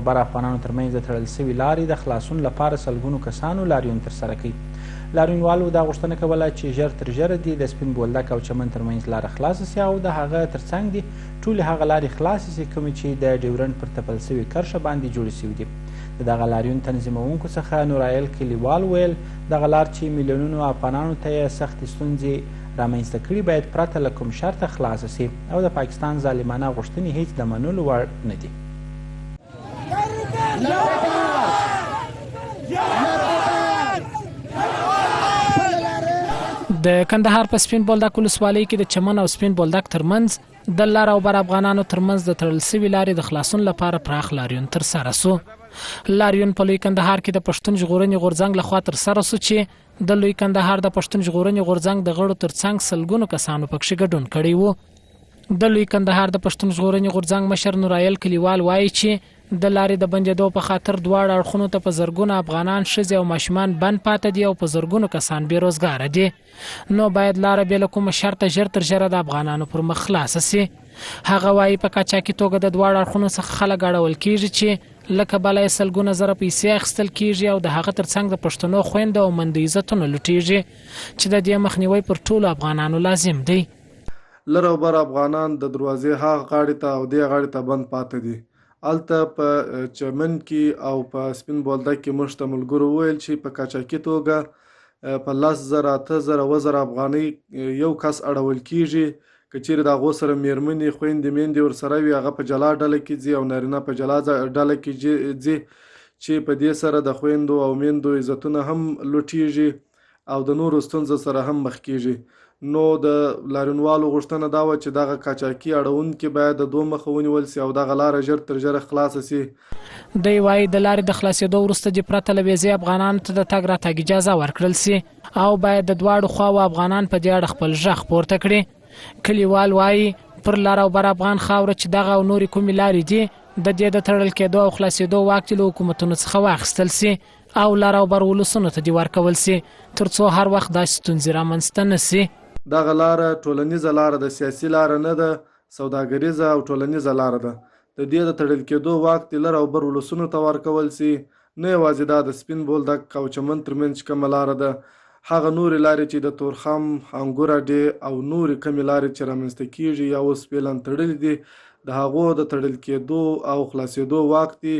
بر افغانانو ترمنځ د تړل سوي لارې د خلاصون لپاره سلګونو کسانو لاریون ترسره کوي. لاریونوالو دا غوښتنه کوله چې ژر تر ژره دې د سپین بولدک او چمن ترمنځ لاره خلاصه سي او د هغه ترڅنګ دې ټولې هغه لارې خلاصې سي کومې چې د ډیورنډ پر تپل سوي کرښه باندې جوړې سوي دي. د دغه لاریون تنظیموونکو څخه نورایل کلیوال ویل دغه لار چې میلیونونو افغانانو ته یې سختې ستونزې رامنځته کړي باید پرته له کوم شرطه خلاصه سي او د پاکستان ظالمانه غوښتنې هیڅ د منلو وړ نه دي. د کندهار په سپین بولدک ولسوالۍ کې د چمن او سپین بولدک ترمنځ د لر او بر افغانانو ترمنځ د تړل سوي لارې د خلاصون لپاره پراخ لاریون ترسره سو. لاریون په لوی کندهار کې د پښتون ژغورنې غورځنګ لخوا ترسره سو چې د لوی کندهار د پښتون ژغورنې غورځنګ د غړو ترڅنګ سلګونو کسانو پکښې ګډون کړی وو. د لوی کندهار د پښتون ژغورنې غورځنګ مشر نورایل کلیوال وایي چې د لارې د بندېدو په خاطر دواړه اړخونو ته په زرګونه افغانان ښځې او ماشومان بند پاته دي او په زرګونو کسان بېروزګاره دي. نو باید لاره بې له کومه شرطه ژر تر ژره د افغانانو پر مخ خلاصه سي. هغه وایي په قاچاقي توګه د دواړو اړخونو څخه خلک اړول کېږي چې له کبله یې سلګونه زره پیسې اخیستل کېږي او د هغه ترڅنګ د پښتنو خویندو او میندو عزتونه لوټېږي چې د دې مخنیوی پر ټولو افغانانو لازم دی. لر او بر افغانان د دروازې هغه غاړې ته او دې غاړې ته بند پاته دي. هلته په چمن کې او په سپین بولدک کې موږ ته ملګرو وویل چې په قاچاقي توګه په 10,000 8,000 اوه افغانۍ یو کس اړول کېږي. که چیرې د هغو سره میرمنې خویندې میندې ورسره وي هغه په جلا ډله کې ځي او نارینه په جلا ډله کې ځي چې په دې سره د خویندو او میندو عزتونه هم لوټېږي او د نورو ستونزو سره هم مخ کېږي. نو د لاریونوالو غوښتنه دا وه چې دغه قاچاقي اړوونکي باید د دوه مخه ونیول سي او دغه لاره ژر تر ژره خلاصه سي. دی وایي د لارې د خلاصېدو وروسته دې پرته له ویزې افغانانو ته د تګ راتګ اجازه ورکړل سي او باید د دواړو خواوو افغانان په دې اړه خپل غږ پورته کړي. کلیوال وایي پر لر او بر افغان خاوره چې دغه او نورې کومې لارې دي د دې د تړل کېدو او خلاصېدو واک له حکومتونو څخه واخیستل سي او لر او بر ولسونو ته دې ورکول سي تر څو هر وخت داسې ستونزې رامنځته نه سي. دغه لاره ټولنیزه لاره ده، سیاسي لاره نه ده، سوداګریزه او ټولنیزه لاره ده. د دې د تړل کېدو واک د لر او بر ولسونو ته ورکول سي. نه یوازې دا د سپین بولدک او چمن ترمنځ کومه لاره ده، هغه نورې لارې چې د تورخم، انګور اډې او نورې کمې لارې چې رامنځته کېږي یا اوس فعلا تړلې دي د هغو د تړل کېدو او خلاصېدو واک دي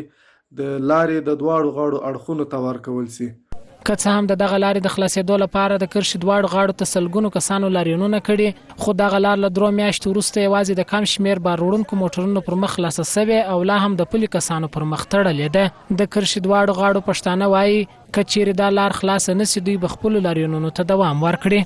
د لارې د دواړو غاړو اړخونو ته ورکول سي. که څه هم د دغه لارې د خلاصېدو لپاره د کرښې دواړو غاړو ته سلګونو کسانو لاریونونه کړي خو دغه لار له 3 میاشتو وروسته یوازې د کم شمېر بار وړونکو موټرونو پر مخ خلاصه سوې او لا هم د پلي کسانو پر مخ تړلې ده. د کرښې دواړو غاړو پښتانه وایي که چیرې دا لار خلاصه نه سي دوی به خپلو لاریونونو ته دوام ورکړي.